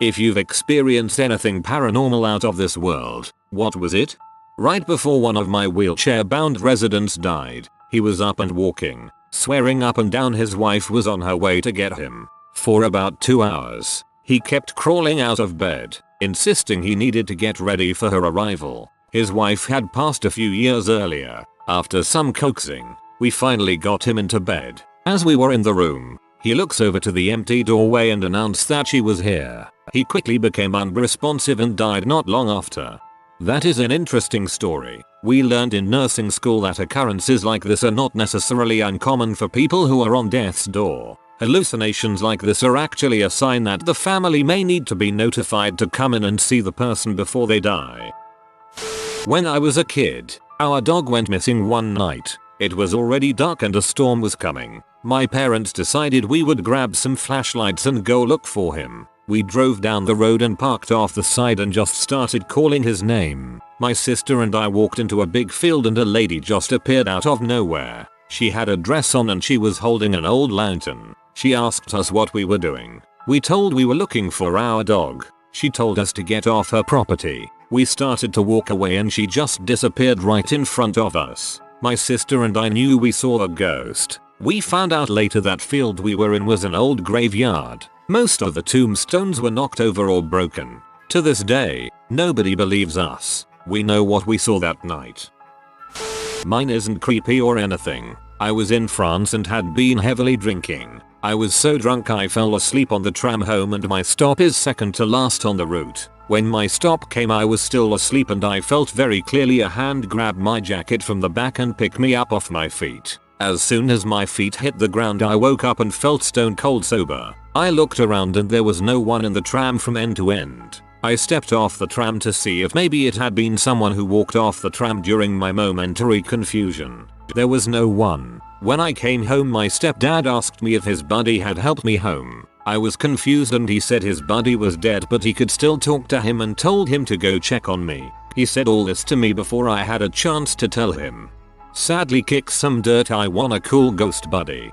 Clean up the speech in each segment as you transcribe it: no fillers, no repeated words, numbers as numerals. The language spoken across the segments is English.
If you've experienced anything paranormal out of this world, what was it? Right before one of my wheelchair-bound residents died, he was up and walking, swearing up and down his wife was on her way to get him. For about 2 hours, he kept crawling out of bed, insisting he needed to get ready for her arrival. His wife had passed a few years earlier. After some coaxing, we finally got him into bed. As we were in the room, he looks over to the empty doorway and announced that she was here. He quickly became unresponsive and died not long after. That is an interesting story. We learned in nursing school that occurrences like this are not necessarily uncommon for people who are on death's door. Hallucinations like this are actually a sign that the family may need to be notified to come in and see the person before they die. When I was a kid, our dog went missing one night. It was already dark and a storm was coming. My parents decided we would grab some flashlights and go look for him. We drove down the road and parked off the side and just started calling his name. My sister and I walked into a big field and a lady just appeared out of nowhere. She had a dress on and she was holding an old lantern. She asked us what we were doing. We told we were looking for our dog. She told us to get off her property. We started to walk away and she just disappeared right in front of us. My sister and I knew we saw a ghost. We found out later that field we were in was an old graveyard. Most of the tombstones were knocked over or broken. To this day, nobody believes us. We know what we saw that night. Mine isn't creepy or anything. I was in France and had been heavily drinking. I was so drunk I fell asleep on the tram home and my stop is second to last on the route. When my stop came I was still asleep and I felt very clearly a hand grab my jacket from the back and pick me up off my feet. As soon as my feet hit the ground I woke up and felt stone cold sober. I looked around and there was no one in the tram from end to end. I stepped off the tram to see if maybe it had been someone who walked off the tram during my momentary confusion. There was no one. When I came home my stepdad asked me if his buddy had helped me home. I was confused and he said his buddy was dead but he could still talk to him and told him to go check on me. He said all this to me before I had a chance to tell him. Sadly kick some dirt, I want a cool ghost buddy.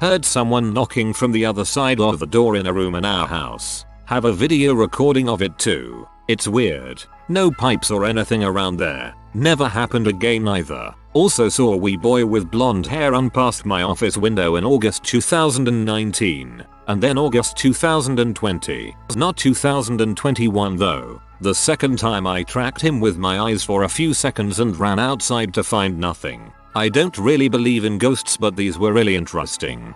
Heard someone knocking from the other side of the door in a room in our house. Have a video recording of it too. It's weird. No pipes or anything around there. Never happened again either. Also saw a wee boy with blonde hair run past my office window in August 2019. And then August 2020. Not 2021 though. The second time I tracked him with my eyes for a few seconds and ran outside to find nothing. I don't really believe in ghosts but these were really interesting.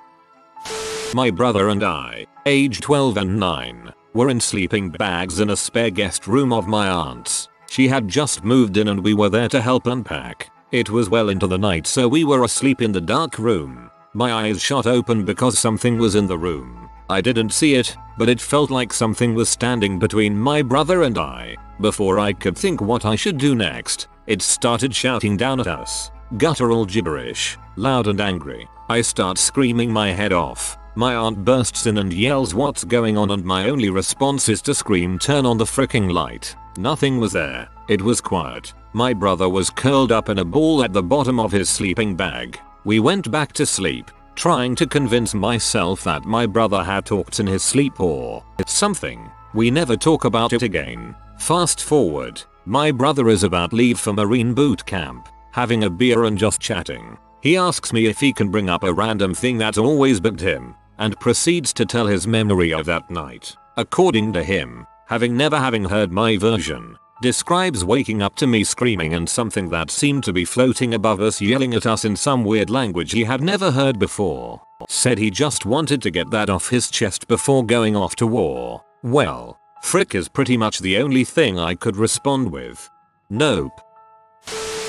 My brother and I, aged 12 and 9, were in sleeping bags in a spare guest room of my aunt's. She had just moved in and we were there to help unpack. It was well into the night so we were asleep in the dark room. My eyes shot open because something was in the room. I didn't see it, but it felt like something was standing between my brother and I. Before I could think what I should do next, it started shouting down at us. Guttural gibberish, loud and angry. I start screaming my head off. My aunt bursts in and yells what's going on and my only response is to scream turn on the fricking light. Nothing was there. It was quiet. My brother was curled up in a ball at the bottom of his sleeping bag. We went back to sleep, trying to convince myself that my brother had talked in his sleep or something. We never talk about it again. Fast forward, my brother is about leave for Marine boot camp, having a beer and just chatting. He asks me if he can bring up a random thing that always bugged him, and proceeds to tell his memory of that night. According to him, never having heard my version, describes waking up to me screaming and something that seemed to be floating above us yelling at us in some weird language he had never heard before. Said he just wanted to get that off his chest before going off to war. Well, frick is pretty much the only thing I could respond with. Nope.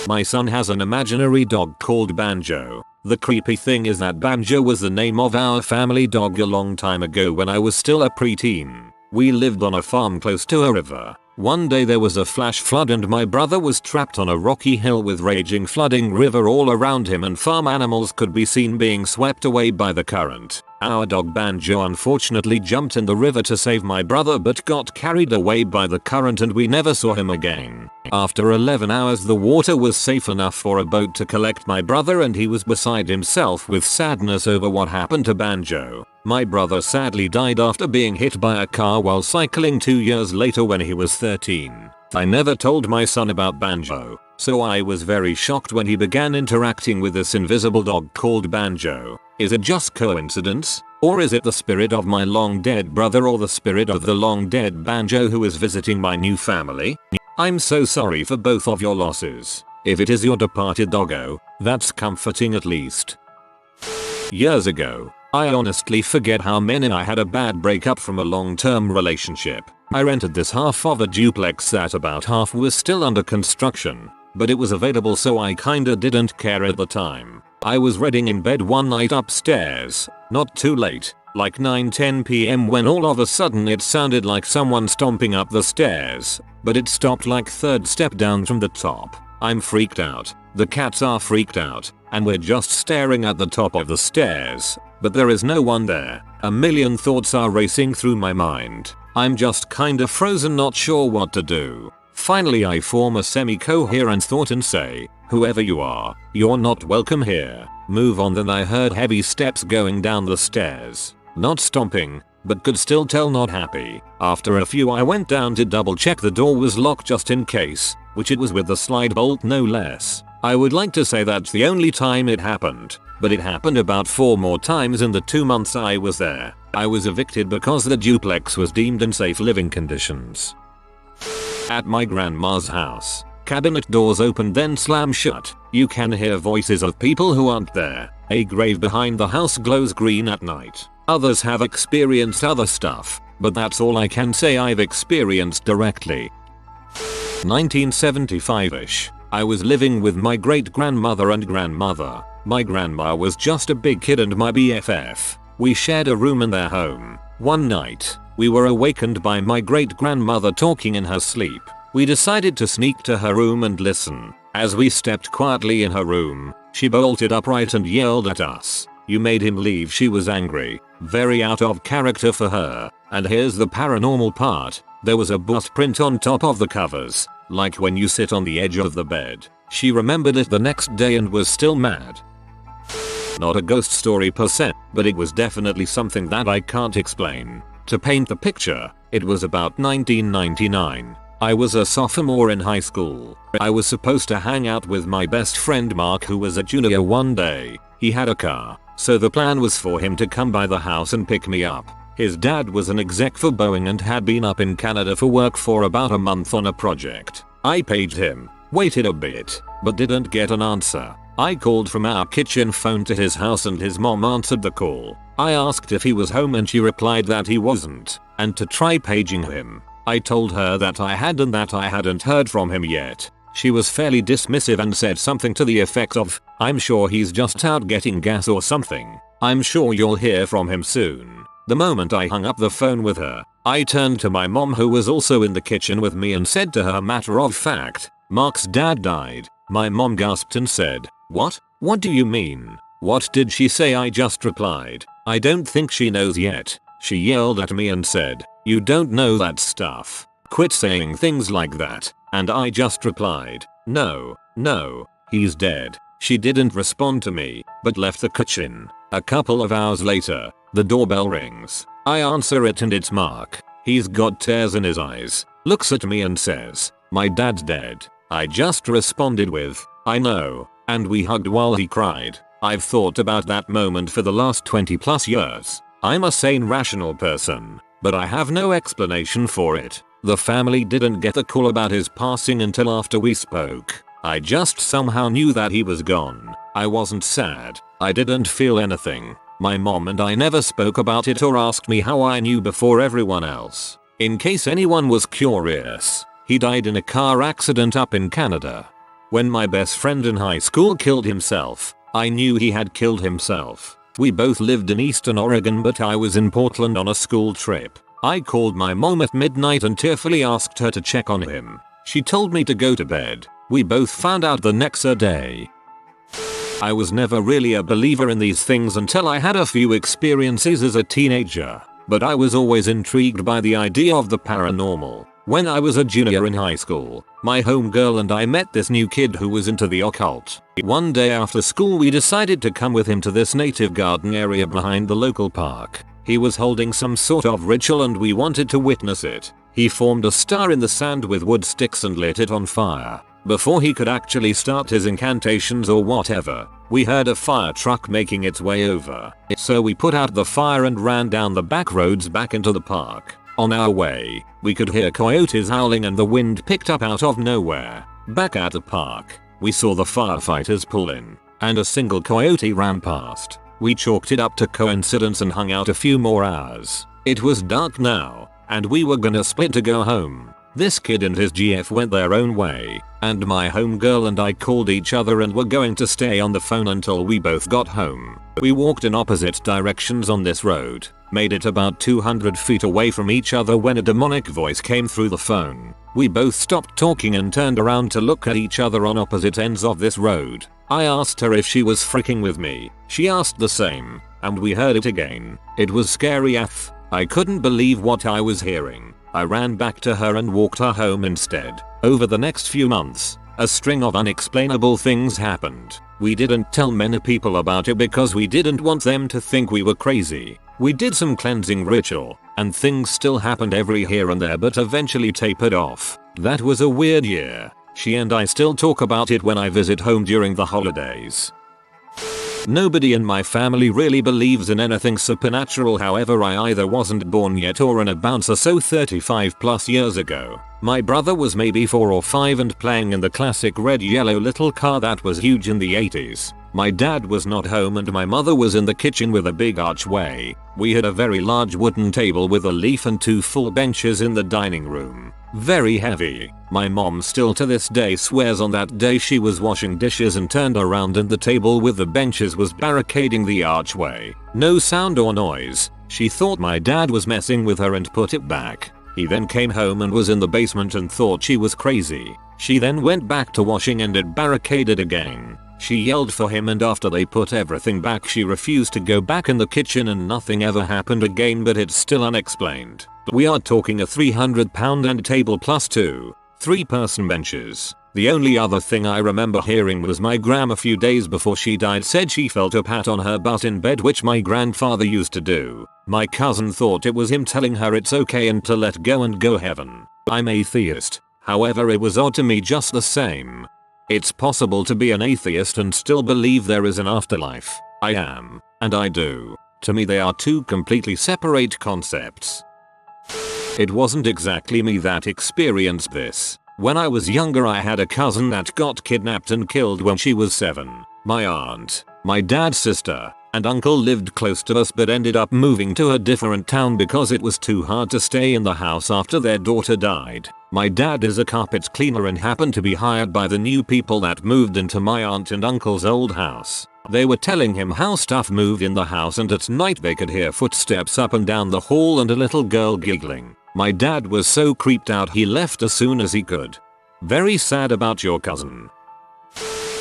My son has an imaginary dog called Banjo. The creepy thing is that Banjo was the name of our family dog a long time ago when I was still a preteen. We lived on a farm close to a river. One day there was a flash flood and my brother was trapped on a rocky hill with raging flooding river all around him and farm animals could be seen being swept away by the current. Our dog Banjo unfortunately jumped in the river to save my brother but got carried away by the current and we never saw him again. After 11 hours the water was safe enough for a boat to collect my brother and he was beside himself with sadness over what happened to Banjo. My brother sadly died after being hit by a car while cycling 2 years later when he was 13. I never told my son about Banjo, so I was very shocked when he began interacting with this invisible dog called Banjo. Is it just coincidence? Or is it the spirit of my long dead brother or the spirit of the long dead Banjo who is visiting my new family? I'm so sorry for both of your losses. If it is your departed doggo, that's comforting at least. Years ago, I honestly forget how many I had a bad breakup from a long-term relationship. I rented this half of a duplex that about half was still under construction, but it was available so I kinda didn't care at the time. I was reading in bed one night upstairs, not too late, like 9:10 PM when all of a sudden it sounded like someone stomping up the stairs, but it stopped like third step down from the top. I'm freaked out, the cats are freaked out, and we're just staring at the top of the stairs, but there is no one there. A million thoughts are racing through my mind. I'm just kinda frozen, not sure what to do. Finally I form a semi-coherent thought and say, whoever you are, you're not welcome here. Move on. Then I heard heavy steps going down the stairs. Not stomping, but could still tell not happy. After a few I went down to double check the door was locked just in case, which it was with the slide bolt no less. I would like to say that's the only time it happened, but it happened about 4 more times in the 2 months I was there. I was evicted because the duplex was deemed unsafe living conditions. At my grandma's house, cabinet doors open then slam shut. You can hear voices of people who aren't there. A grave behind the house glows green at night. Others have experienced other stuff, but that's all I can say I've experienced directly. 1975-ish. I was living with my great-grandmother and grandmother. My grandma was just a big kid and my BFF. We shared a room in their home. One night, we were awakened by my great-grandmother talking in her sleep. We decided to sneak to her room and listen. As we stepped quietly in her room, she bolted upright and yelled at us. You made him leave. She was angry, very out of character for her. And here's the paranormal part. There was a boot print on top of the covers, like when you sit on the edge of the bed. She remembered it the next day and was still mad. Not a ghost story per se, but it was definitely something that I can't explain. To paint the picture, it was about 1999. I was a sophomore in high school. I was supposed to hang out with my best friend Mark, who was a junior one day. He had a car, so the plan was for him to come by the house and pick me up. His dad was an exec for Boeing and had been up in Canada for work for about a month on a project. I paged him, waited a bit, but didn't get an answer. I called from our kitchen phone to his house and his mom answered the call. I asked if he was home and she replied that he wasn't, and to try paging him. I told her that I had and that I hadn't heard from him yet. She was fairly dismissive and said something to the effect of, I'm sure he's just out getting gas or something. I'm sure you'll hear from him soon. The moment I hung up the phone with her, I turned to my mom, who was also in the kitchen with me, and said to her, matter of fact, Mark's dad died. My mom gasped and said, what? What do you mean? What did she say? I just replied, I don't think she knows yet. She yelled at me and said, you don't know that stuff. Quit saying things like that. And I just replied, no, he's dead. She didn't respond to me, but left the kitchen. A couple of hours later, the doorbell rings. I answer it and it's Mark. He's got tears in his eyes, looks at me and says, my dad's dead. I just responded with, I know, and we hugged while he cried. I've thought about that moment for the last 20 plus years. I'm a sane, rational person, but I have no explanation for it. The family didn't get a call about his passing until after we spoke. I just somehow knew that he was gone. I wasn't sad. I didn't feel anything. My mom and I never spoke about it or asked me how I knew before everyone else. In case anyone was curious, he died in a car accident up in Canada. When my best friend in high school killed himself, I knew he had killed himself. We both lived in Eastern Oregon, but I was in Portland on a school trip. I called my mom at midnight and tearfully asked her to check on him. She told me to go to bed. We both found out the next day. I was never really a believer in these things until I had a few experiences as a teenager, but I was always intrigued by the idea of the paranormal. When I was a junior in high school, my homegirl and I met this new kid who was into the occult. One day after school we decided to come with him to this native garden area behind the local park. He was holding some sort of ritual and we wanted to witness it. He formed a star in the sand with wood sticks and lit it on fire. Before he could actually start his incantations or whatever, we heard a fire truck making its way over. So we put out the fire and ran down the back roads back into the park. On our way, we could hear coyotes howling and the wind picked up out of nowhere. Back at the park, we saw the firefighters pull in, and a single coyote ran past. We chalked it up to coincidence and hung out a few more hours. It was dark now, and we were gonna split to go home. This kid and his GF went their own way, and my homegirl and I called each other and were going to stay on the phone until we both got home. We walked in opposite directions on this road, made it about 200 feet away from each other when a demonic voice came through the phone. We both stopped talking and turned around to look at each other on opposite ends of this road. I asked her if she was freaking with me. She asked the same, and we heard it again. It was scary AF. I couldn't believe what I was hearing. I ran back to her and walked her home instead. Over the next few months, a string of unexplainable things happened. We didn't tell many people about it because we didn't want them to think we were crazy. We did some cleansing ritual, and things still happened every here and there but eventually tapered off. That was a weird year. She and I still talk about it when I visit home during the holidays. Nobody in my family really believes in anything supernatural, however I either wasn't born yet or in a bouncer, so 35 plus years ago. My brother was maybe 4 or 5 and playing in the classic red yellow little car that was huge in the 80s. My dad was not home and my mother was in the kitchen with a big archway. We had a very large wooden table with a leaf and 2 full benches in the dining room. Very heavy. My mom still to this day swears on that day she was washing dishes and turned around and the table with the benches was barricading the archway. No sound or noise. She thought my dad was messing with her and put it back. He then came home and was in the basement and thought she was crazy. She then went back to washing and it barricaded again. She yelled for him and after they put everything back she refused to go back in the kitchen and nothing ever happened again, but it's still unexplained. We are talking a 300-pound end table plus 2 3-person benches. The only other thing I remember hearing was my gram a few days before she died said she felt a pat on her butt in bed, which my grandfather used to do. My cousin thought it was him telling her it's okay and to let go and go heaven. I'm atheist. However, it was odd to me just the same. It's possible to be an atheist and still believe there is an afterlife. I am, and I do. To me they are 2 completely separate concepts. It wasn't exactly me that experienced this. When I was younger I had a cousin that got kidnapped and killed when she was 7. My aunt, my dad's sister, and uncle lived close to us but ended up moving to a different town because it was too hard to stay in the house after their daughter died. My dad is a carpet cleaner and happened to be hired by the new people that moved into my aunt and uncle's old house. They were telling him how stuff moved in the house and at night they could hear footsteps up and down the hall and a little girl giggling. My dad was so creeped out he left as soon as he could. Very sad about your cousin.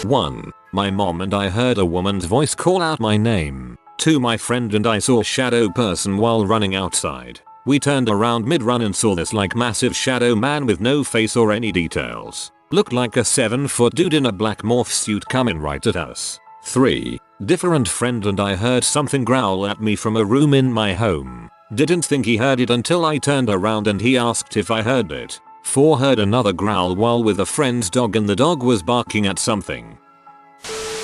1. My mom and I heard a woman's voice call out my name. 2. My friend and I saw a shadow person while running outside. We turned around mid-run and saw this like massive shadow man with no face or any details. Looked like a 7-foot dude in a black morph suit coming right at us. 3. Different friend and I heard something growl at me from a room in my home. Didn't think he heard it until I turned around and he asked if I heard it. 4. Heard another growl while with a friend's dog and the dog was barking at something.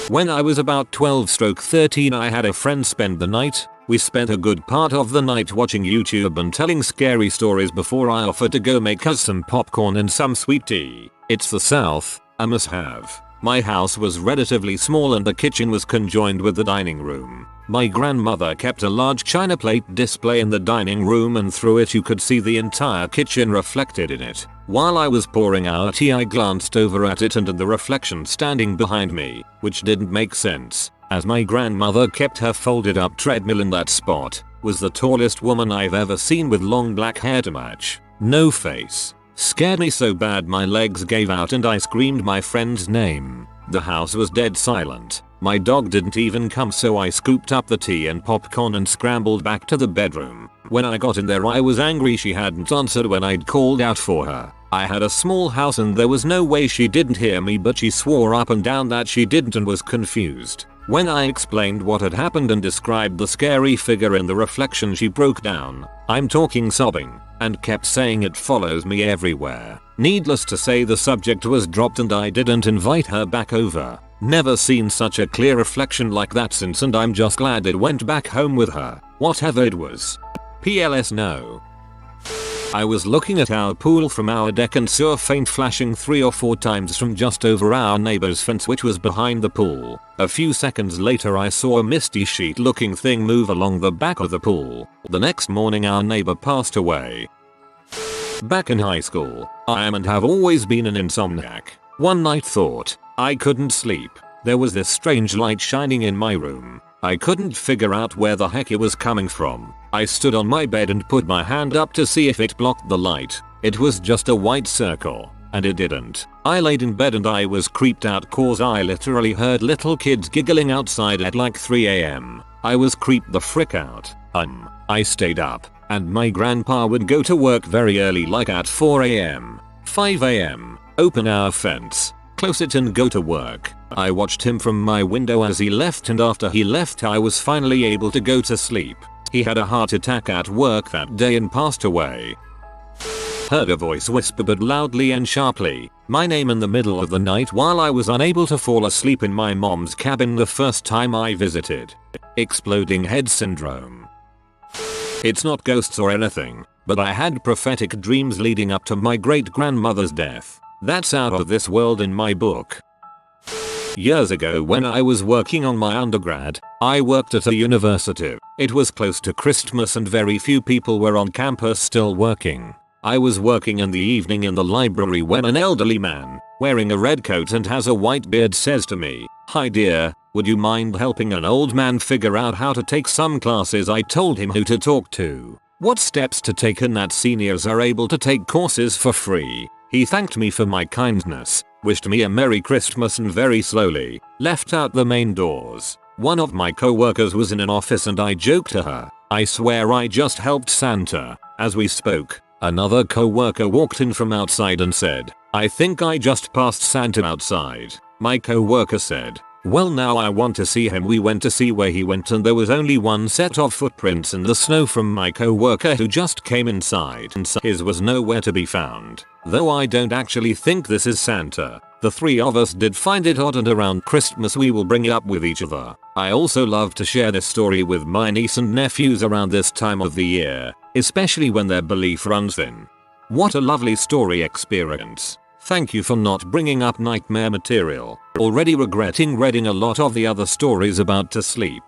When I was about 12-13 I had a friend spend the night. We spent a good part of the night watching YouTube and telling scary stories before I offered to go make us some popcorn and some sweet tea. It's the South, a must-have. My house was relatively small and the kitchen was conjoined with the dining room. My grandmother kept a large china plate display in the dining room and through it you could see the entire kitchen reflected in it. While I was pouring our tea I glanced over at it and at the reflection standing behind me, which didn't make sense, as my grandmother kept her folded up treadmill in that spot, was the tallest woman I've ever seen with long black hair to match. No face. Scared me so bad my legs gave out and I screamed my friend's name. The house was dead silent. My dog didn't even come, so I scooped up the tea and popcorn and scrambled back to the bedroom. When I got in there I was angry she hadn't answered when I'd called out for her. I had a small house and there was no way she didn't hear me, but she swore up and down that she didn't and was confused. When I explained what had happened and described the scary figure in the reflection, she broke down. I'm talking sobbing, and kept saying it follows me everywhere. Needless to say, the subject was dropped and I didn't invite her back over. Never seen such a clear reflection like that since, and I'm just glad it went back home with her, whatever it was. PLS no. I was looking at our pool from our deck and saw a faint flashing 3 or 4 times from just over our neighbor's fence, which was behind the pool. A few seconds later I saw a misty sheet looking thing move along the back of the pool. The next morning our neighbor passed away. Back in high school, I am and have always been an insomniac. One night thought I couldn't sleep. There was this strange light shining in my room. I couldn't figure out where the heck it was coming from. I stood on my bed and put my hand up to see if it blocked the light. It was just a white circle, and it didn't. I laid in bed and I was creeped out cause I literally heard little kids giggling outside at like 3 AM. I was creeped the frick out. I stayed up, and my grandpa would go to work very early, like at 4 AM, 5 AM, open our fence, close it and go to work. I watched him from my window as he left, and after he left I was finally able to go to sleep. He had a heart attack at work that day and passed away. Heard a voice whisper but loudly and sharply my name in the middle of the night while I was unable to fall asleep in my mom's cabin the first time I visited. Exploding head syndrome. It's not ghosts or anything, but I had prophetic dreams leading up to my great grandmother's death. That's out of this world in my book. Years ago when I was working on my undergrad, I worked at a university. It was close to Christmas and very few people were on campus still working. I was working in the evening in the library when an elderly man, wearing a red coat and has a white beard, says to me, "Hi dear, would you mind helping an old man figure out how to take some classes?" I told him who to talk to, what steps to take, and that seniors are able to take courses for free. He thanked me for my kindness, wished me a Merry Christmas and very slowly left out the main doors. One of my co-workers was in an office and I joked to her, "I swear I just helped Santa." As we spoke, another co-worker walked in from outside and said, "I think I just passed Santa outside." My co-worker said, "Well, now I want to see him." We went to see where he went and there was only one set of footprints in the snow from my co-worker who just came inside. His was nowhere to be found. Though I don't actually think this is Santa. The 3 of us did find it odd, and around Christmas we will bring it up with each other. I also love to share this story with my niece and nephews around this time of the year, especially when their belief runs thin. What a lovely story experience. Thank you for not bringing up nightmare material. Already regretting reading a lot of the other stories about to sleep.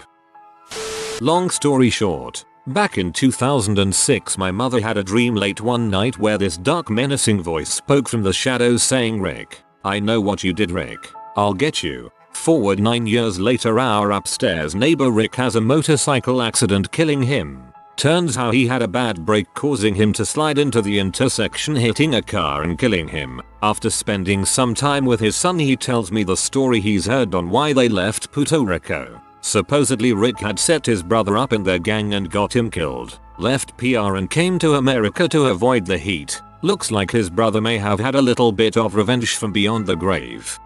Long story short, back in 2006 my mother had a dream late one night where this dark menacing voice spoke from the shadows saying, "Rick, I know what you did, Rick. I'll get you." Forward 9 years later, our upstairs neighbor Rick has a motorcycle accident killing him. Turns out he had a bad break causing him to slide into the intersection, hitting a car and killing him. After spending some time with his son, he tells me the story he's heard on why they left Puerto Rico. Supposedly Rick had set his brother up in their gang and got him killed, left PR and came to America to avoid the heat. Looks like his brother may have had a little bit of revenge from beyond the grave.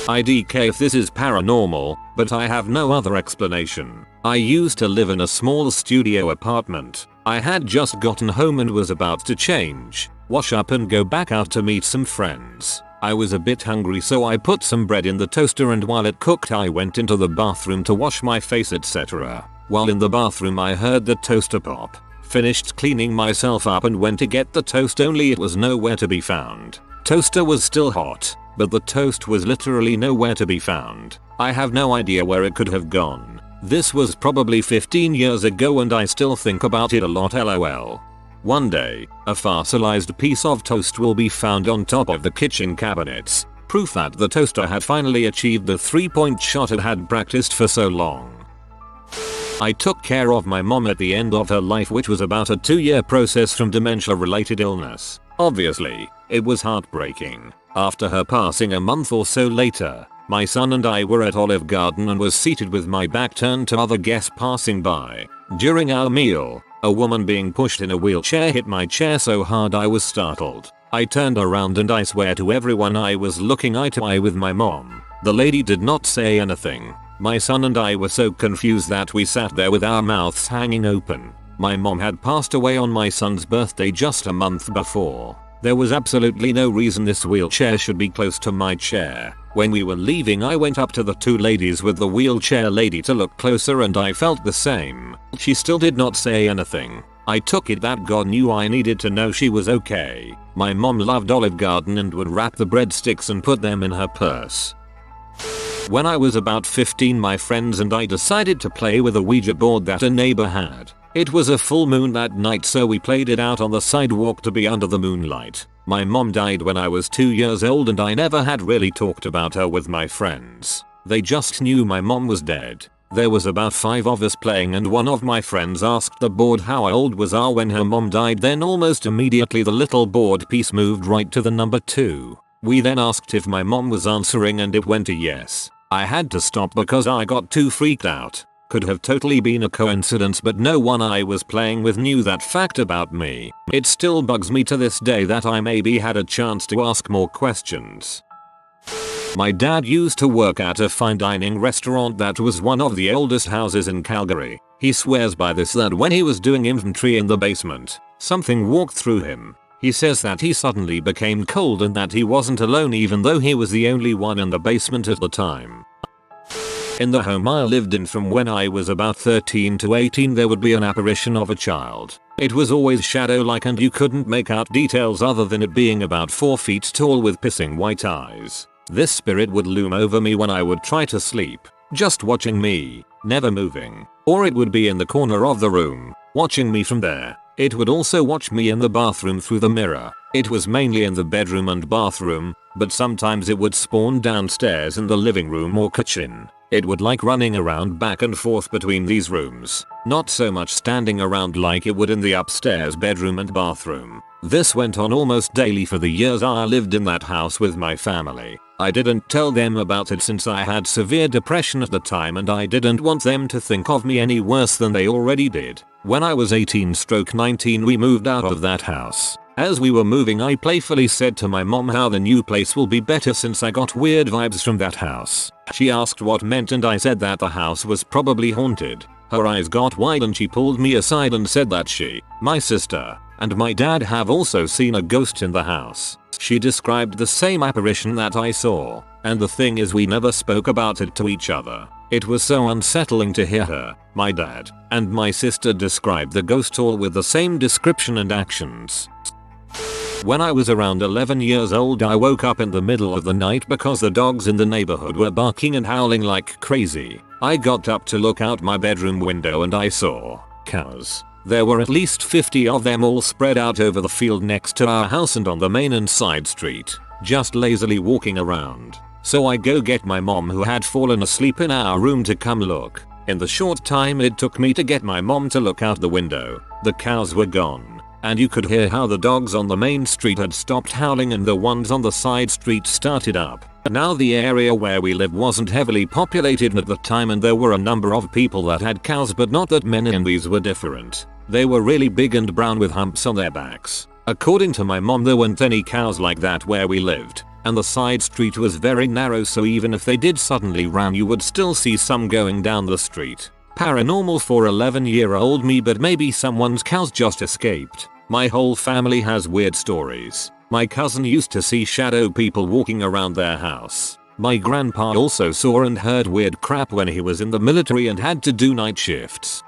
IDK if this is paranormal, but I have no other explanation. I used to live in a small studio apartment. I had just gotten home and was about to change, wash up and go back out to meet some friends. I was a bit hungry, so I put some bread in the toaster, and while it cooked I went into the bathroom to wash my face, etc. While in the bathroom I heard the toaster pop. Finished cleaning myself up and went to get the toast, only it was nowhere to be found. Toaster was still hot, but the toast was literally nowhere to be found. I have no idea where it could have gone. This was probably 15 years ago and I still think about it a lot, lol. One day, a fossilized piece of toast will be found on top of the kitchen cabinets. Proof that the toaster had finally achieved the 3-point shot it had practiced for so long. I took care of my mom at the end of her life, which was about a 2-year process from dementia-related illness. Obviously, it was heartbreaking. After her passing a month or so later, my son and I were at Olive Garden and was seated with my back turned to other guests passing by. During our meal, a woman being pushed in a wheelchair hit my chair so hard I was startled. I turned around and I swear to everyone I was looking eye to eye with my mom. The lady did not say anything. My son and I were so confused that we sat there with our mouths hanging open. My mom had passed away on my son's birthday just a month before. There was absolutely no reason this wheelchair should be close to my chair. When we were leaving, I went up to the two ladies with the wheelchair lady to look closer, and I felt the same. She still did not say anything. I took it that God knew I needed to know she was okay. My mom loved Olive Garden and would wrap the breadsticks and put them in her purse. When I was about 15, my friends and I decided to play with a Ouija board that a neighbor had. It was a full moon that night, so we played it out on the sidewalk to be under the moonlight. My mom died when I was 2 years old, and I never had really talked about her with my friends. They just knew my mom was dead. There was about 5 of us playing, and one of my friends asked the board how old was I when her mom died. Then almost immediately the little board piece moved right to the number 2. We then asked if my mom was answering, and it went to yes. I had to stop because I got too freaked out. Could have totally been a coincidence, but no one I was playing with knew that fact about me. It still bugs me to this day that I maybe had a chance to ask more questions. My dad used to work at a fine dining restaurant that was one of the oldest houses in Calgary. He swears by this that when he was doing inventory in the basement, something walked through him. He says that he suddenly became cold and that he wasn't alone, even though he was the only one in the basement at the time. In the home I lived in from when I was about 13 to 18, there would be an apparition of a child. It was always shadow-like, and you couldn't make out details other than it being about 4 feet tall with pissing white eyes. This spirit would loom over me when I would try to sleep, just watching me, never moving. Or it would be in the corner of the room, watching me from there. It would also watch me in the bathroom through the mirror. It was mainly in the bedroom and bathroom, but sometimes it would spawn downstairs in the living room or kitchen. It would like running around back and forth between these rooms, not so much standing around like it would in the upstairs bedroom and bathroom. This went on almost daily for the years I lived in that house with my family. I didn't tell them about it since I had severe depression at the time, and I didn't want them to think of me any worse than they already did. When I was 18/19, we moved out of that house. As we were moving, I playfully said to my mom how the new place will be better since I got weird vibes from that house. She asked what meant, and I said that the house was probably haunted. Her eyes got wide and she pulled me aside and said that she, my sister, and my dad have also seen a ghost in the house. She described the same apparition that I saw, and the thing is, we never spoke about it to each other. It was so unsettling to hear her, my dad, and my sister describe the ghost all with the same description and actions. When I was around 11 years old, I woke up in the middle of the night because the dogs in the neighborhood were barking and howling like crazy. I got up to look out my bedroom window and I saw cows. There were at least 50 of them all spread out over the field next to our house and on the main and side street, just lazily walking around. So I go get my mom, who had fallen asleep in our room, to come look. In the short time it took me to get my mom to look out the window, the cows were gone. And you could hear how the dogs on the main street had stopped howling and the ones on the side street started up. Now the area where we lived wasn't heavily populated at the time, and there were a number of people that had cows, but not that many, and these were different. They were really big and brown with humps on their backs. According to my mom, there weren't any cows like that where we lived, and the side street was very narrow, so even if they did suddenly run, you would still see some going down the street. Paranormal for 11-year-old me, but maybe someone's cows just escaped. My whole family has weird stories. My cousin used to see shadow people walking around their house. My grandpa also saw and heard weird crap when he was in the military and had to do night shifts.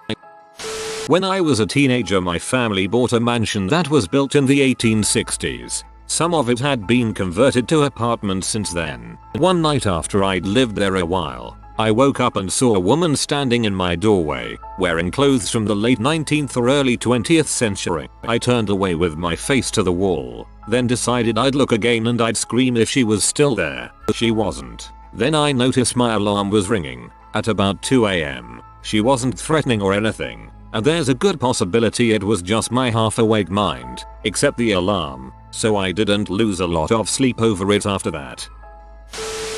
When I was a teenager, my family bought a mansion that was built in the 1860s. Some of it had been converted to apartments since then. One night after I'd lived there a while, I woke up and saw a woman standing in my doorway, wearing clothes from the late 19th or early 20th century. I turned away with my face to the wall, then decided I'd look again and I'd scream if she was still there. She wasn't. Then I noticed my alarm was ringing, at about 2 AM. She wasn't threatening or anything, and there's a good possibility it was just my half-awake mind, except the alarm, so I didn't lose a lot of sleep over it after that.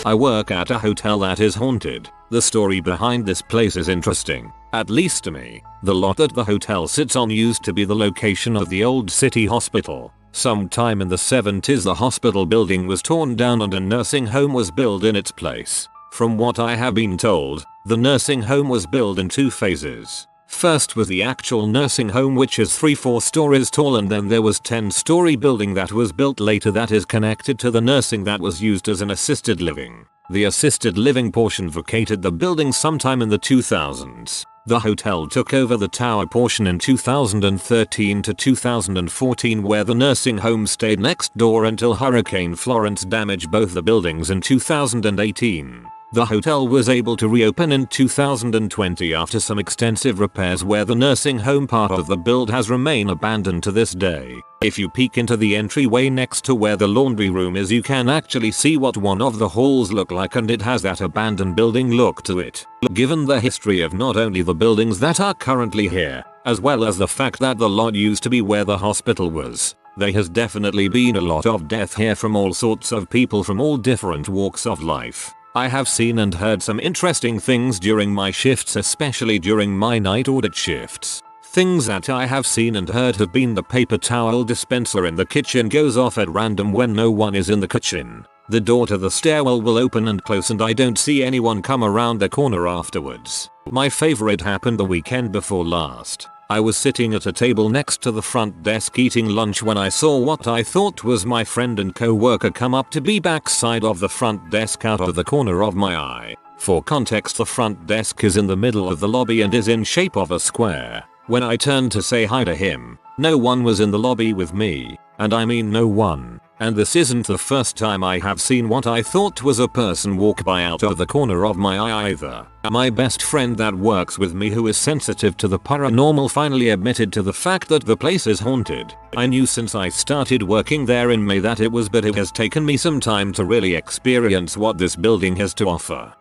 I work at a hotel that is haunted. The story behind this place is interesting, at least to me. The lot that the hotel sits on used to be the location of the old city hospital. Sometime in the 70s, the hospital building was torn down and a nursing home was built in its place. From what I have been told, the nursing home was built in 2 phases. First was the actual nursing home, which is 3-4 stories tall, and then there was 10-story building that was built later that is connected to the nursing that was used as an assisted living. The assisted living portion vacated the building sometime in the 2000s. The hotel took over the tower portion in 2013 to 2014, where the nursing home stayed next door until Hurricane Florence damaged both the buildings in 2018. The hotel was able to reopen in 2020 after some extensive repairs, where the nursing home part of the build has remained abandoned to this day. If you peek into the entryway next to where the laundry room is, you can actually see what one of the halls look like, and it has that abandoned building look to it. Given the history of not only the buildings that are currently here, as well as the fact that the lot used to be where the hospital was, there has definitely been a lot of death here from all sorts of people from all different walks of life. I have seen and heard some interesting things during my shifts, especially during my night audit shifts. Things that I have seen and heard have been the paper towel dispenser in the kitchen goes off at random when no one is in the kitchen. The door to the stairwell will open and close and I don't see anyone come around the corner afterwards. My favorite happened the weekend before last. I was sitting at a table next to the front desk eating lunch when I saw what I thought was my friend and co-worker come up to the backside of the front desk out of the corner of my eye. For context, the front desk is in the middle of the lobby and is in shape of a square. When I turned to say hi to him, no one was in the lobby with me, and I mean no one. And this isn't the first time I have seen what I thought was a person walk by out of the corner of my eye either. My best friend that works with me, who is sensitive to the paranormal, finally admitted to the fact that the place is haunted. I knew since I started working there in May that it was, but it has taken me some time to really experience what this building has to offer.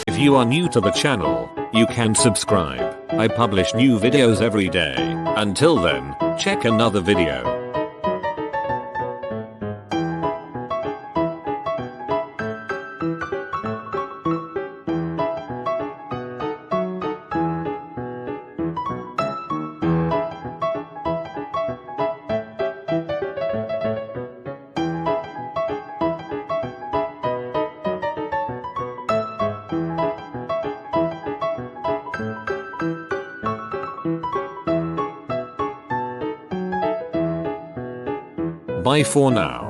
If you are new to the channel, you can subscribe. I publish new videos every day. Until then, check another video. Bye for now.